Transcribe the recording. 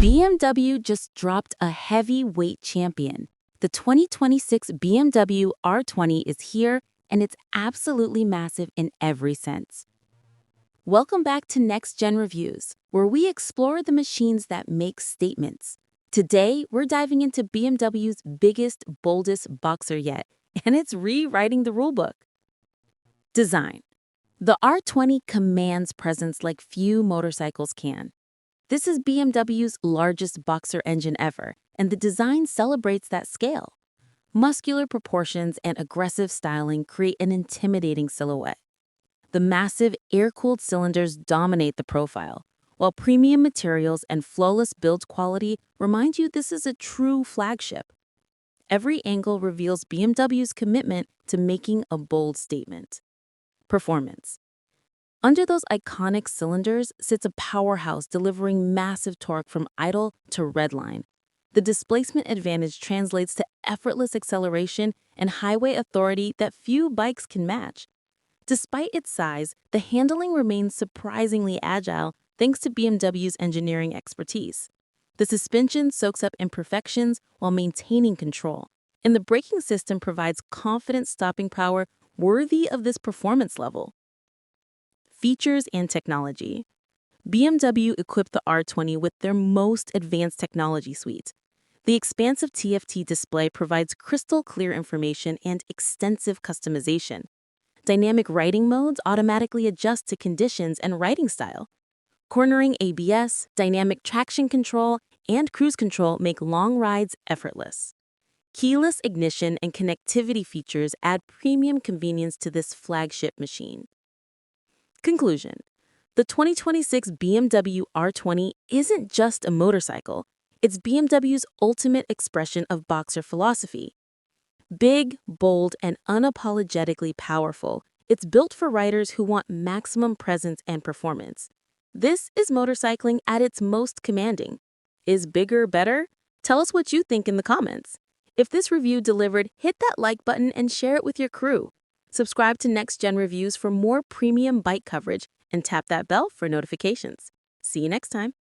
BMW just dropped a heavyweight champion. The 2026 BMW R20 is here, and it's absolutely massive in every sense. Welcome back to Next Gen Reviews, where we explore the machines that make statements. Today, we're diving into BMW's biggest, boldest boxer yet, and it's rewriting the rulebook. Design. The R20 commands presence like few motorcycles can. This is BMW's largest boxer engine ever, and the design celebrates that scale. Muscular proportions and aggressive styling create an intimidating silhouette. The massive air-cooled cylinders dominate the profile, while premium materials and flawless build quality remind you this is a true flagship. Every angle reveals BMW's commitment to making a bold statement. Performance. Under those iconic cylinders sits a powerhouse delivering massive torque from idle to redline. The displacement advantage translates to effortless acceleration and highway authority that few bikes can match. Despite its size, the handling remains surprisingly agile thanks to BMW's engineering expertise. The suspension soaks up imperfections while maintaining control, and the braking system provides confident stopping power worthy of this performance level. Features and technology. BMW equipped the R20 with their most advanced technology suite. The expansive TFT display provides crystal clear information and extensive customization. Dynamic riding modes automatically adjust to conditions and riding style. Cornering ABS, dynamic traction control, and cruise control make long rides effortless. Keyless ignition and connectivity features add premium convenience to this flagship machine. Conclusion. The 2026 BMW R20 isn't just a motorcycle, it's BMW's ultimate expression of boxer philosophy. Big, bold, and unapologetically powerful, it's built for riders who want maximum presence and performance. This is motorcycling at its most commanding. Is bigger better? Tell us what you think in the comments. If this review delivered, hit that like button and share it with your crew. Subscribe to Next Gen Reviews for more premium bike coverage and tap that bell for notifications. See you next time.